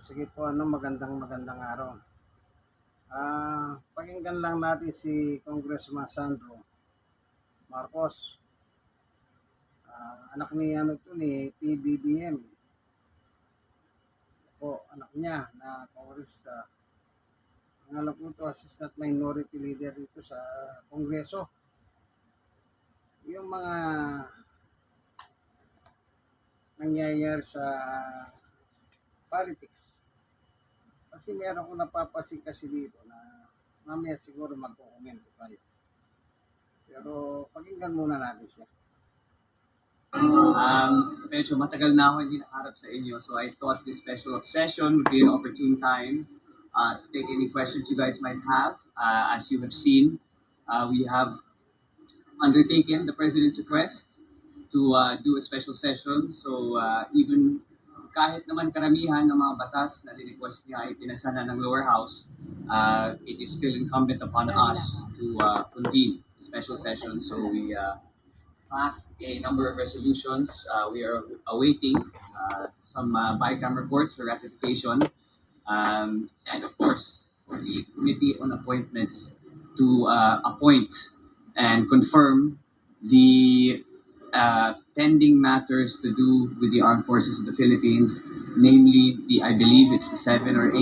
Sige po, magandang araw. Pakinggan lang natin si Congressman Sandro Marcos. Anak ni ni PBBM. Po, anak niya na kongresta. Ang alam ko ito, Assistant Minority Leader dito sa Kongreso. Yung mga nangyayari sa politics. Kasi meron akong napapansin kasi dito na mamaya siguro magkukomento tayo. Pero pakinggan muna natin siya. Medyo matagal na ako hindi nakaharap sa inyo, so I thought this special session would be an opportune time to take any questions you guys might have. As you have seen, we have undertaken the President's request to do a special session. So even kahit naman karamihan ng mga batas na request niya ay pinasa na ng lower house, it is still incumbent upon us to convene a special session. So we passed a number of resolutions. We are awaiting some BICAM reports for ratification. And of course, for the Committee on Appointments to appoint and confirm the pending matters to do with the Armed Forces of the Philippines, namely I believe it's the 7 or 8.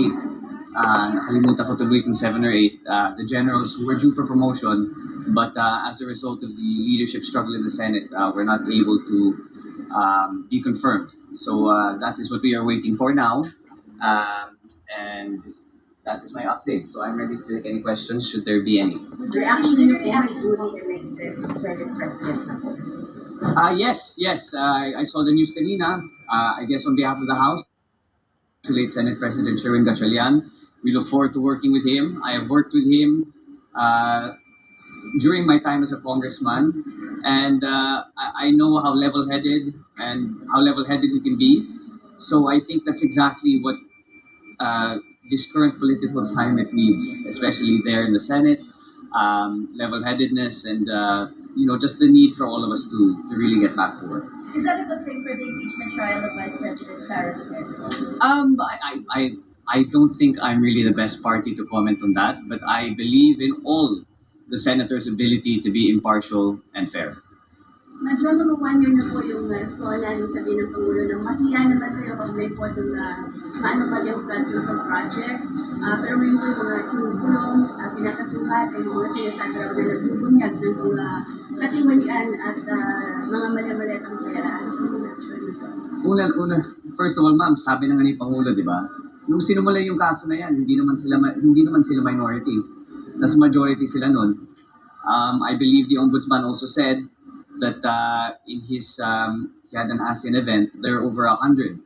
Nakalimutan ko tuloy kung 7 or 8. The generals who were due for promotion, but as a result of the leadership struggle in the Senate, we're not able to be confirmed. So that is what we are waiting for now. And that is my update. So I'm ready to take any questions, should there be any. Reaction niyo po kay duly elected Senate President na po? Yes. I saw the news kanina. I guess on behalf of the House, congratulate Senate President Sherwin Gatchalian. We look forward to working with him. I have worked with him during my time as a congressman, and I know how level-headed he can be. So I think that's exactly what this current political climate needs, especially there in the Senate. Level-headedness and just the need for all of us to really get back to work. Is that a good thing for the impeachment trial of Vice President Sara Duterte? I don't think I'm really the best party to comment on that, but I believe in all the senators' ability to be impartial and fair. Medyo naman yun na po yung SOLA yung sabi ng Pangulo ng mahiya naman kayo pag may po doon na maano pa yung flood control projects. Pero may mga kinukulong, pinakasuhat, ay mga sinasabi raw na nagbubunyag ng mga katiwalian at mga mali-malitang pera. Ano po yung action nito? Una, first of all, ma'am, sabi na nga ni Pangulo, di ba? Nung sinumula yung kaso na yan, hindi naman sila minority. Nasa majority sila nun. I believe the Ombudsman also said that in his he had an ASEAN event, there are over 100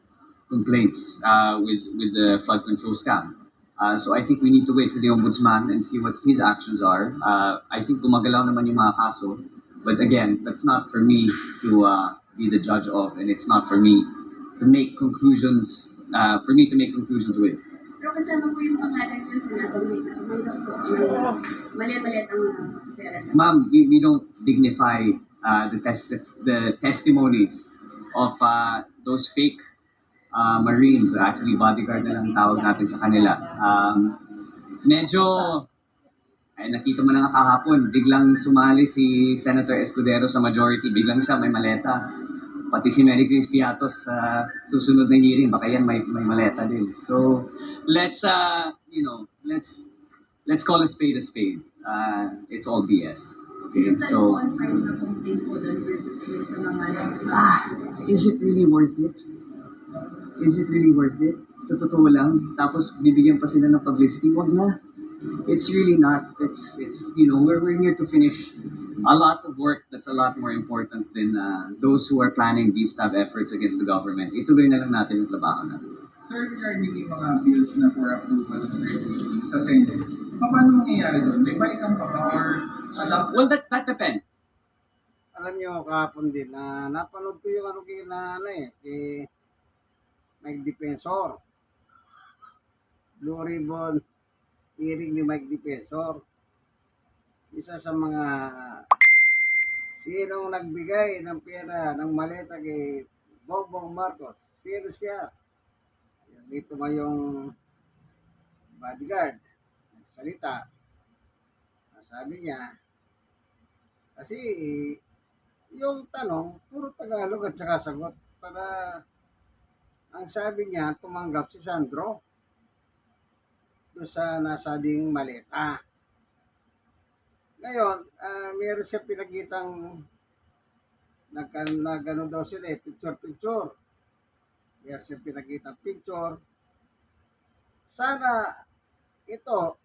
complaints with the flood control scam. So I think we need to wait for the Ombudsman and see what his actions are. I think gumagalaw naman yung mga kaso, but again, that's not for me to be the judge of, and it's not for me to make conclusions. With. Pero kasama po yung pangalan niyo sa nabanggit na mayroon po mali-malitang pera. Ma'am, we don't dignify the testimonies of those fake Marines, actually bodyguards na lang tawag natin sa kanila. Medyo, nakita mo na nga kahapon, biglang sumali si Senator Escudero sa majority, biglang siya may maleta. Pati si Mary Grace Piatos sa susunod na hearing, baka yan may maleta din. So, let's call a spade a spade. It's all BS. Okay, so is it really worth it? Sa totoo lang, tapos bibigyan pa sila ng publicity, wag na. It's really not. It's we're here to finish a lot of work that's a lot more important than those who are planning these type of efforts against the government. Ituloy na lang natin yung trabaho natin. Sir, regarding yung mga bills na for approval sa Senate, paano mangyayari doon? May balikan pa ba or Well, that depends. Alam nyo, kahapon din, napanood ko yung kay Mike Defensor. Blue Ribbon hearing ni Mike Defensor. Isa sa mga sinong nagbigay ng pera ng maleta kay Bongbong Marcos. Sino siya? Yan. may tumayong bodyguard, nagsalita. Sabi niya, kasi yung tanong, puro Tagalog at saka sagot. Para ang sabi niya, tumanggap si Sandro doon sa nasabing maleta. Ngayon, meron siya pinagkitang nagano daw sila picture-picture. Meron siya pinagkitang picture. Sana ito,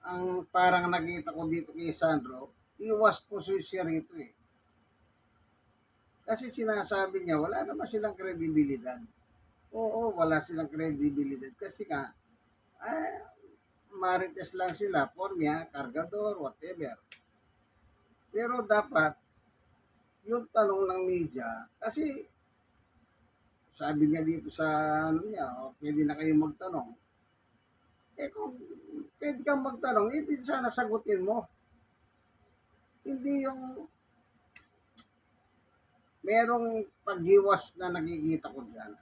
ang parang nakita ko dito kay Sandro, iwas po siya rito eh. Kasi sinasabi niya, wala naman silang kredibilidad. Oo, wala silang kredibilidad. Kasi nga, marites lang sila, pormya, kargador, whatever. Pero dapat, yung tanong ng media, kasi sabi niya dito sa ano niya, pwede na kayo magtanong. Kung pwede kang magtanong, hindi sana sagutin mo. Hindi yung merong paghiwas na nakikita ko dyan.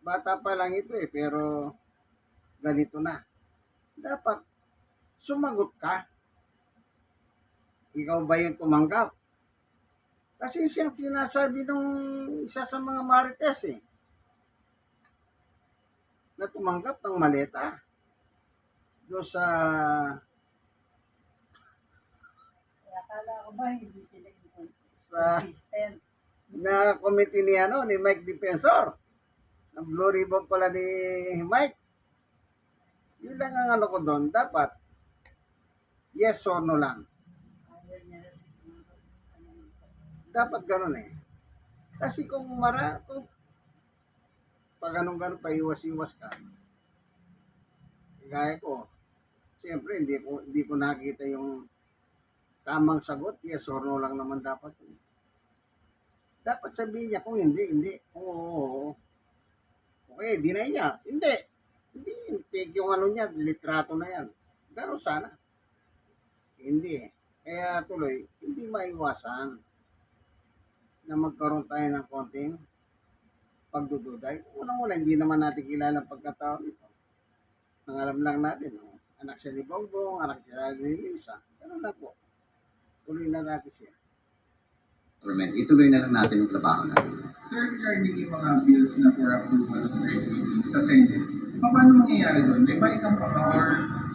Bata pa lang ito pero ganito na. Dapat sumagot ka. Ikaw ba yung tumanggap? Kasi siyang sinasabi nung isa sa mga marites na tumanggap ng maleta doon sa Akala ko ba hindi sila sa consistent? na committee ni Mike Defensor. Ng Blue Ribbon pala ni Mike. Yun lang ang ano ko doon. Dapat yes or no lang. Ayaw niya na siguro. Dapat ganun Kasi kung pag ganun pa iwas-iwas ka. Gaya ko. Siyempre hindi ko nakita yung tamang sagot, yes or no lang naman dapat. Dapat sabihin niya kung hindi. Kung oo. Okay, deny niya. Hindi, fake yung ano niya, litrato na yan. Gano'n sana. Hindi Kaya tuloy, hindi maiwasan na magkaroon tayo ng konting pagdududay. Unang-una, hindi naman natin kilala ang pagkatao nito. Ang alam lang natin, anak siya ni Bongbong, anak siya ni Lisa. Ganun lang po. Tuloy na natin siya. Government, ituloy na lang natin yung trabaho natin. Sir, regarding yung mga bills na for approval of third reading sa Senate, paano mangyayari doon? May baikang pa ba or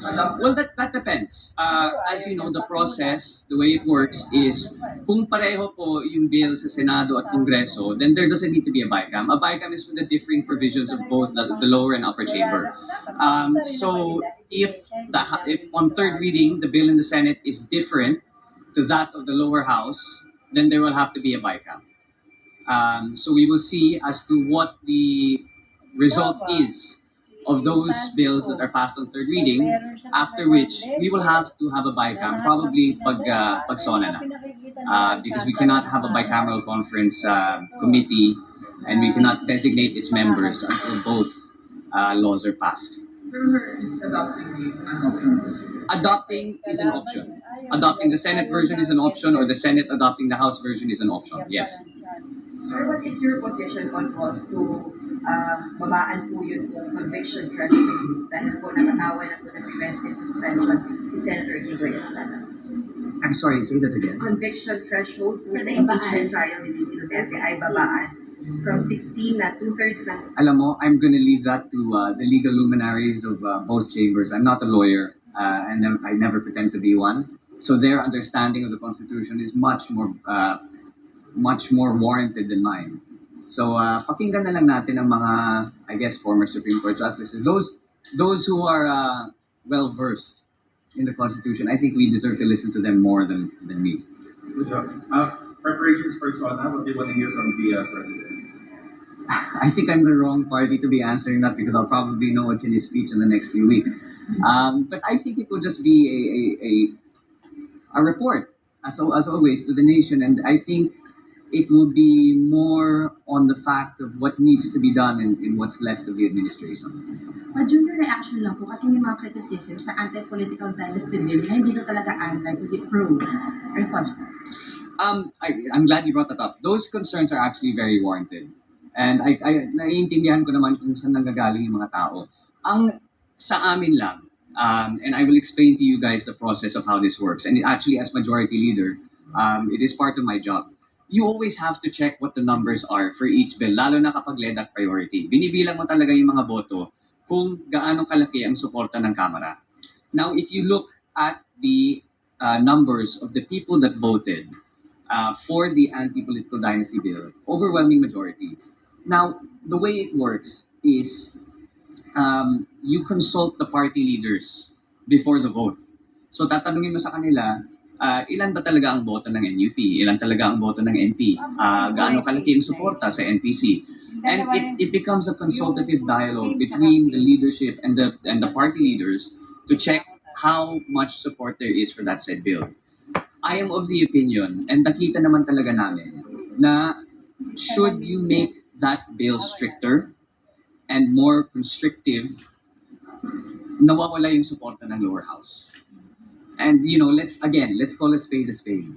adopt? Well, that depends. As you know, the process, the way it works is kung pareho po yung bill sa Senado at Kongreso, then there doesn't need to be a BICAM. A BICAM is for the differing provisions of both the lower and upper chamber. So if on third reading, the bill in the Senate is different to that of the lower house, then there will have to be a BICAM. So we will see as to what the result is of those bills that are passed on third reading, after which we will have to have a BICAM, probably pag SONA na. Because we cannot have a bicameral conference committee and we cannot designate its members until both laws are passed. Is adopting an option? Adopting is an option. Adopting the Senate version is an option, or the Senate adopting the House version is an option. Yes. Sir, what is your position on calls to babaan po yun kung conviction threshold dahil po nakatawan na po ng preventive suspension si Senator Jigoy Estrada? I'm sorry, say that again. Conviction threshold po sa impeachment trial ni Bibi Duterte ay babaan from 16 na 2/3 lang. Alam mo, I'm gonna leave that to the legal luminaries of both chambers. I'm not a lawyer, and I never pretend to be one. So their understanding of the Constitution is much more warranted than mine. So pakinggan na lang natin ang mga, I guess, former Supreme Court justices, those who are well versed in the Constitution. I think we deserve to listen to them more than me. Good job. Preparations for SONA, what do you want to hear from the President? I think I'm the wrong party to be answering that because I'll probably know what's in his speech in the next few weeks. But I think it will just be a report, as always, to the nation, and I think it will be more on the fact of what needs to be done in what's left of the administration. Junior reaction lang po kasi may mga criticism sa anti-political violence bill na hindi na talaga anti to the pro. Response po. I'm glad you brought that up. Those concerns are actually very warranted. And naiintindihan ko naman kung saan nanggagaling yung mga tao. Ang sa amin lang, and I will explain to you guys the process of how this works. And actually, as majority leader, it is part of my job. You always have to check what the numbers are for each bill, lalo na kapag LEDAC priority. Binibilang mo talaga yung mga boto kung gaano kalaki ang suporta ng Kamara. Now, if you look at the numbers of the people that voted for the anti-political dynasty bill, overwhelming majority. Now, the way it works is you consult the party leaders before the vote. So tatanungin mo sa kanila, ilan ba talaga ang boto ng NUP? Ilan talaga ang boto ng NP? Gaano kalaki ang suporta sa NPC? And it becomes a consultative dialogue between the leadership and the party leaders to check how much support there is for that said bill. I am of the opinion, and nakita naman talaga namin, na should you make that bill stricter and more constrictive, nawawala yung suporta ng lower house. And let's call a spade a spade.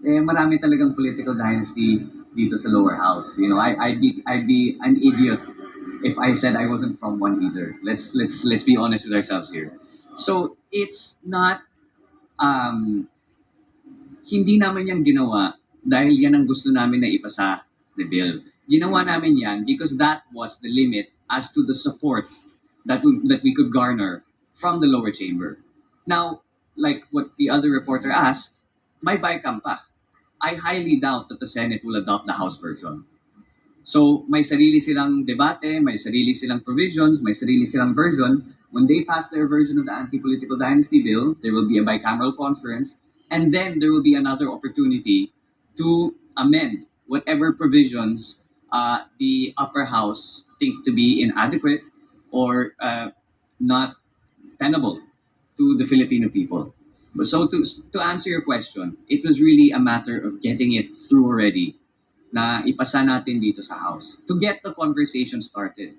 Marami talagang political dynasty dito sa lower house. I'd be an idiot if I said I wasn't from one either. Let's be honest with ourselves here. So it's not hindi naman yan ginawa dahil yan ang gusto namin na ipasa the bill. Ginawa namin yan because that was the limit as to the support that we could garner from the lower chamber. Now, like what the other reporter asked, may bycam pa. I highly doubt that the Senate will adopt the House version. So, may sarili silang debate, may sarili silang provisions, may sarili silang version. When they pass their version of the anti-political dynasty bill, there will be a bicameral conference, and then there will be another opportunity to amend whatever provisions the upper house think to be inadequate or not tenable to the Filipino people. So to answer your question, it was really a matter of getting it through already na ipasa natin dito sa house to get the conversation started.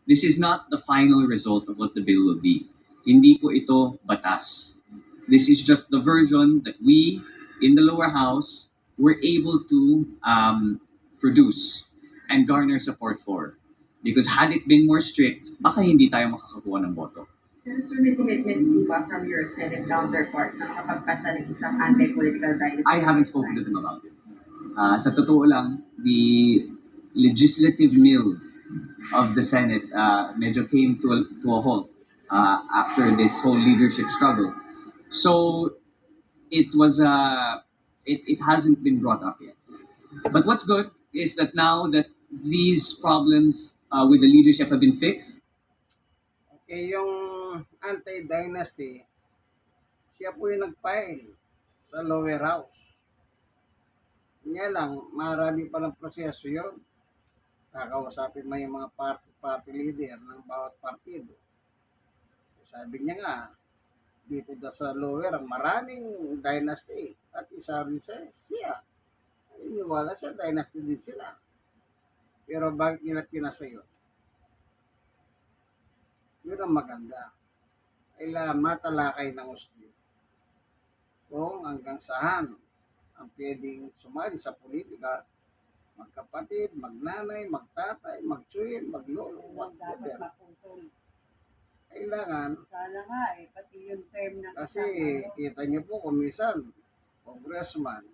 This is not the final result of what the bill will be. Hindi po ito batas. This is just the version that we in the lower house were able to produce and garner support for. Because had it been more strict, baka hindi tayo makakakuha ng boto. Pero sir, may commitment po ba from your Senate counterpart na makapagpasa ng isang anti-political dynasty? I haven't spoken to them about it. Sa totoo lang, the legislative mill of the Senate medyo came to a halt after this whole leadership struggle. So it was it hasn't been brought up yet. But what's good is that now that these problems with the leadership have been fixed, Yung anti-dynasty, siya po yung nag-file sa lower house. Nga lang, marami palang proseso yun. Kakausapin mo yung mga party leader ng bawat partido. Sabi niya nga, dito sa lower, maraming dynasty. At isa rin siya. Iniwala siya, dynasty din sila. Pero bakit nila pinasa yun? Yun ang maganda. Kailangan matalakay ng gusto. Kung hanggang saan ang pwedeng sumali sa politika, magkapatid, magnanay, magtatay, magtsuyin, maglolo, Dapat whatever. maputol. Kailangan, Sana nga pati yung term ng kasi isang kita niyo po kung minsan, congressman,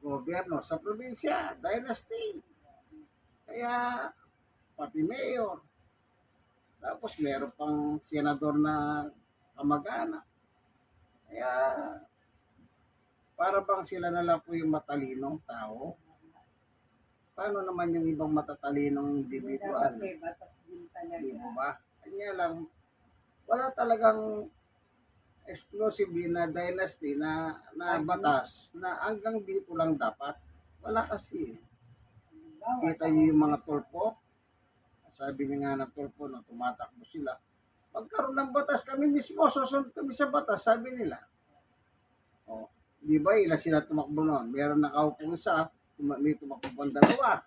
gobyerno sa probinsya, dynasty. Kaya, pati mayor, tapos meron pang senador na kamag-anak. Kaya, para bang sila na lang po yung matalinong tao? Paano naman yung ibang matatalinong individual? dapat may batas din talaga. Di mo ba? Kanya lang, wala talagang exclusive na dynasty na batas na hanggang dito lang dapat. Wala kasi. Kita niyo yung mga tulpo. Sabi niya nga ng tulpo na tumatakbo sila. Pagkaroon ng batas, kami mismo susunod kami sa batas, sabi nila. O, di ba ilan sila tumakbo noon? Meron nakaupong isa, may tumakbo pang dalawa.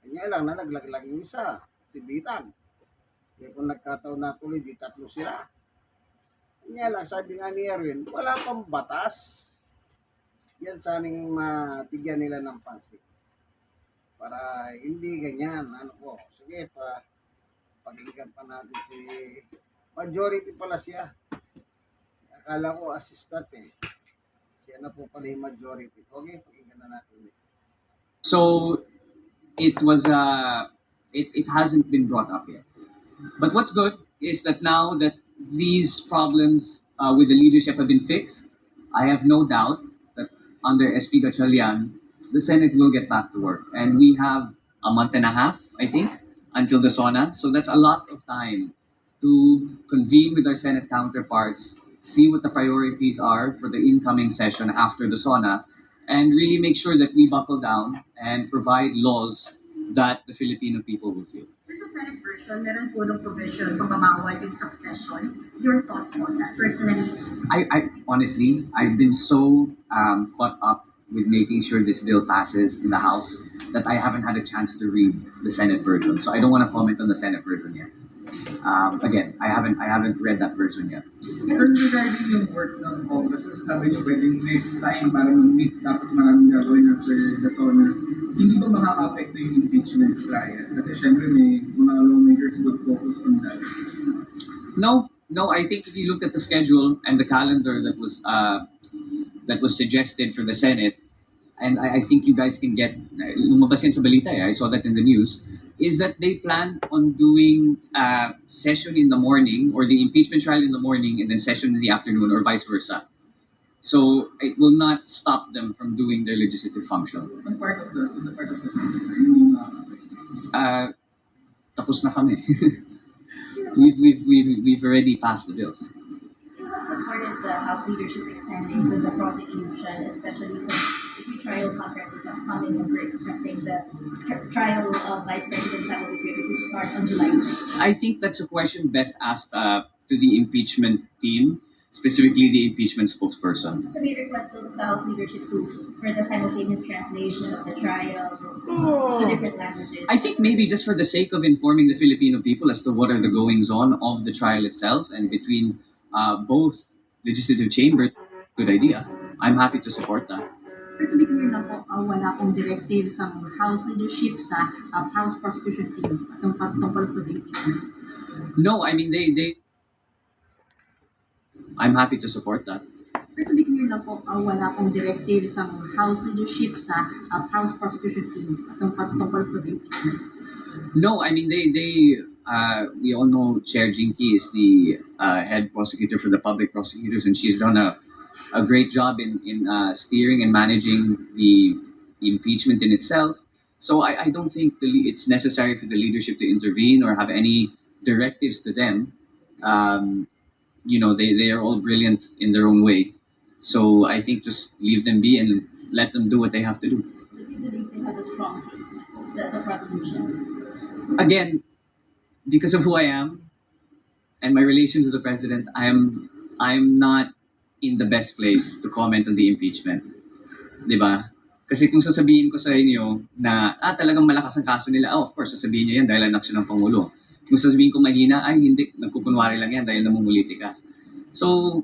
Kanya lang, nalaglag yung isa, si Bitan. Kaya kung nagkataon na tuloy, di tatlo sila. Kanya lang, sabi nga ni Erwin, wala pang batas. Yan saning mabigyan nila ng pansin. Para hindi ganyan. Ano po. Sige pakinggan pa natin si majority pala siya. Akala ko assistant eh. Siya na po pala yung majority. Okay, pakinggan na natin. So it was it hasn't been brought up yet. But what's good is that now that these problems with the leadership have been fixed, I have no doubt that under SP Gatchalian, the Senate will get back to work. And we have a month and a half, I think, until the SONA. So that's a lot of time to convene with our Senate counterparts, see what the priorities are for the incoming session after the SONA, and really make sure that we buckle down and provide laws that the Filipino people will feel. Sir, sa Senate version, meron po ng provision pababawal yung succession. Your thoughts on that, personally? I honestly, I've been so caught up with making sure this bill passes in the House that I haven't had a chance to read the Senate version. So I don't want to comment on the Senate version yet. Again, I haven't read that version yet. Sir, regarding yung work ng Congress, sabi niyo pwedeng next time para mag-meet tapos maraming gagawin after the SONA, hindi ba makaka-apekto yung impeachment trial? Kasi syempre may mga lawmakers would focus on that. No, I think if you looked at the schedule and the calendar that was suggested for the Senate, and I think you guys can get, lumabas yan sa balita, I saw that in the news, is that they plan on doing session in the morning or the impeachment trial in the morning and then session in the afternoon or vice versa. So it will not stop them from doing their legislative function. On part of the hindi makaka-apekto. Tapos na kami. we've already passed the bills. How support is the House leadership extending to the prosecution, especially since the trial conferences are coming and we're expecting the trial of Vice President Sara Duterte to start on July 6th? I think that's a question best asked to the impeachment team, specifically the impeachment spokesperson. So may request to sa House leadership for the simultaneous translation of the trial to different languages. I think maybe just for the sake of informing the Filipino people as to what are the goings on of the trial itself and between both legislative chambers, good idea. I'm happy to support that. Pero to be clear lang po, wala pong directive sa House leadership sa House prosecution team tungkol po sa impeachment. No, I mean they. I'm happy to support that. Pero to be clear lang po, wala pong directive sa House leadership sa House prosecution team tungkol po sa impeachment. No, I mean they. We all know Chair Jinky is the head prosecutor for the public prosecutors, and she's done a great job in steering and managing the impeachment in itself. So I don't think it's necessary for the leadership to intervene or have any directives to them. They are all brilliant in their own way. So I think just leave them be and let them do what they have to do. Do you believe they have a strong case, the prosecution? Again, because of who I am and my relation to the president, I'm not in the best place to comment on the impeachment. 'Di ba? Kasi kung sasabihin ko sa inyo na talagang malakas ang kaso nila, of course sasabihin niyo yan dahil anak siya ng pangulo. Kung sasabihin ko mahina, ay hindi, nagkukunwari lang yan dahil namumuliti ka. So,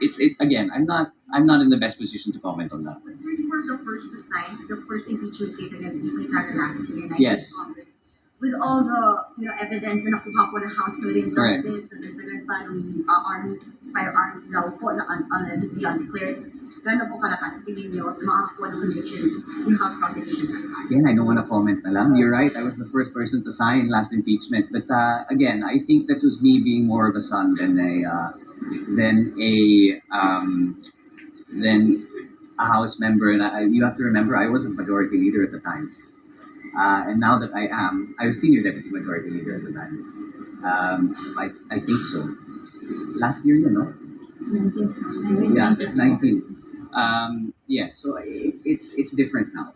it's again, I'm not in the best position to comment on that. Sir, you were the first to sign the first impeachment case against VP Sara last year, Yes. Congress. With all the evidence na nakuha po ng House Committee on Correct. Justice, na nagdagan pa ng firearms daw po na allegedly undeclared, gano'n po kalakas tingin niyo at makakakuha ng conviction yung House prosecution? Again, I don't want to comment na lang. You're right, I was the first person to sign last impeachment. But again, I think that was me being more of a son than a House member. And you have to remember, I was a majority leader at the time. And now that I was senior deputy majority leader at the time. I think so. Last year, no? 19. Yeah, 19. Yes, so it's different now.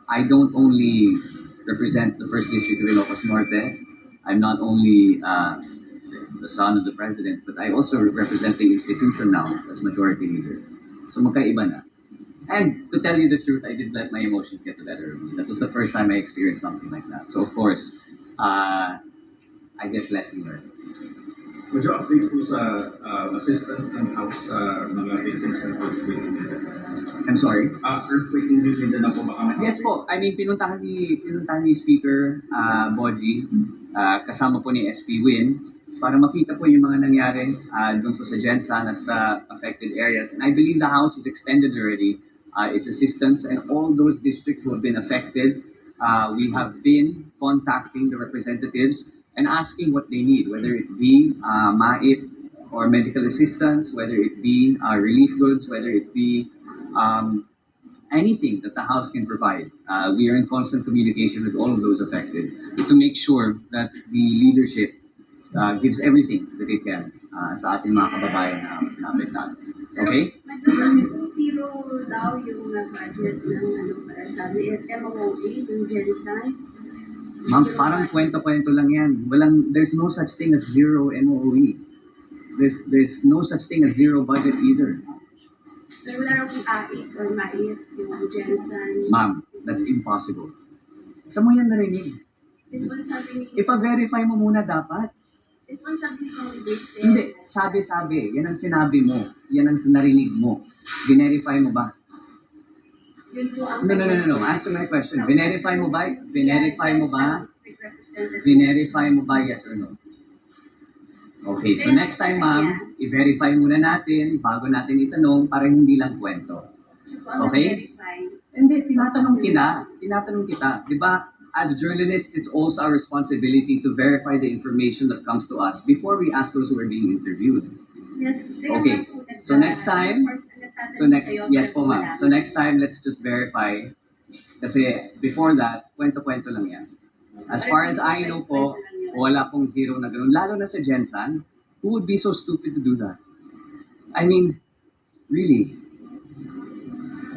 I don't only represent the First District of Ilocos Norte. I'm not only the son of the president, but I also represent the institution now as majority leader. So magkaiba na. And to tell you the truth, I did let my emotions get the better of me. That was the first time I experienced something like that. So of course, I guess lesson learned. Would you update po sa assistance ng House sa mga victims ng earthquake? I'm sorry? Earthquake in Mindanao po baka may Yes po. I mean, pinuntahan ni Speaker Boji, kasama po ni SP Win, para makita po yung mga nangyari doon po sa Gensan at sa affected areas. And I believe the House has extended already its assistance, and all those districts who have been affected, we have been contacting the representatives and asking what they need, whether it be MAIP or medical assistance, whether it be relief goods, whether it be anything that the House can provide. We are in constant communication with all of those affected to make sure that the leadership gives everything that it can sa ating mga kababayan na apektado. Okay? Zero daw yung budget ng para sa MOA, yung genocide. Ma'am, parang kwento-kwento lang yan. There's no such thing as zero MOE. There's no such thing as zero budget either. Pero wala raw kung AIDS or MAIF, yung genocide. Ma'am, that's impossible. Saan mo yan narinig? Ito ang sabi ni... Ipa-verify mo muna dapat. Ito ang sabi ni Tony Baste. Hindi, sabi. Yan ang sinabi mo. Yan ang narinig mo. Verify mo ba? Yun po ang... No. Answer my question. Verify mo ba? Verify mo ba, yes or no? Okay, so next time, ma'am, i-verify muna natin bago natin itanong para hindi lang kwento. Okay? Hindi, tinatanong kita. Di ba, as journalists, it's also our responsibility to verify the information that comes to us before we ask those who are being interviewed. Yes. Okay, so next time, yes po ma'am. So next time, let's just verify. Kasi before that, kwento-kwento lang yan. As far as I know po, wala pong zero na ganun. Lalo na sa Gensan, who would be so stupid to do that? I mean, really.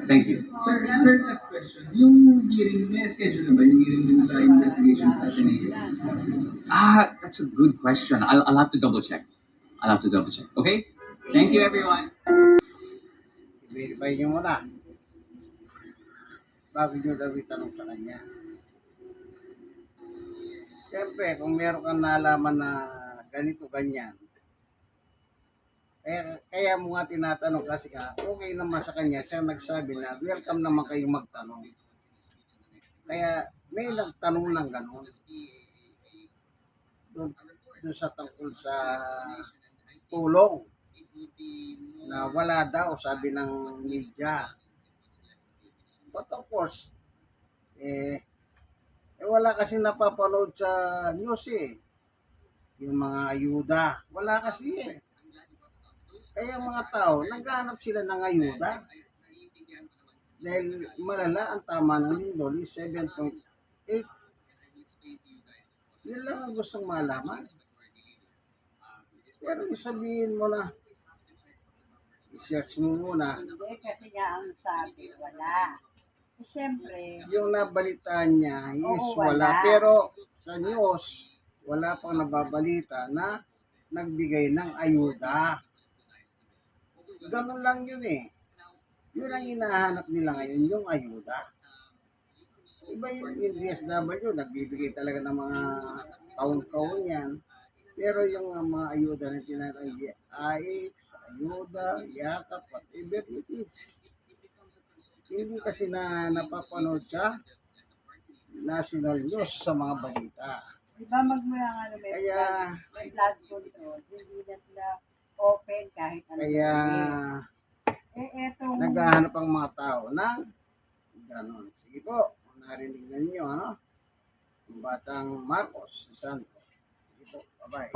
Thank you. Sir, last question. Yung hearing, may schedule na ba yung hearing dun sa investigations natin eh? That's a good question. I'll have to double check. Okay? Thank you, everyone. I-verify nyo muna. Bago nyo daw itanong sa kanya. Siyempre, kung meron kang nalaman na ganito, ganyan, kaya mo nga tinatanong kasi okay naman sa kanya, siya nagsabi na welcome naman kayong magtanong. Kaya may nagtanong ng gano'n. Doon sa tungkol sa tulong na wala daw, sabi ng media. But of course, wala kasi napapanood sa news yung mga ayuda. Wala kasi Kaya mga tao, naghahanap sila ng ayuda. Dahil malala ang tama ng lindol is 7.8. Yun lang ang gustong malaman. Pero sabihin mo na, i-search mo muna. Hindi, kasi nga ang sabi, wala. Siyempre, Yung nabalitaan niya is Oo, wala. wala. Pero sa news, wala pang nababalita na nagbigay ng ayuda. Ganun lang yun Yun ang hinahanap nila ngayon, yung ayuda. Iba yung DSW, nagbibigay talaga ng mga taon-taon yan. Pero yung mga ayuda na tinatawag, AIX, ayuda, yakap, whatever it is. Hindi kasi napapanood sa national news sa mga balita. di ba magmula nga may Kaya- flood control, hindi na sila open kahit ano. Kaya etong naghahanap ang mga tao ng ganon. Sige po, narinig na ninyo, Ang Batang Marcos, Santos. Sige po, bye-bye.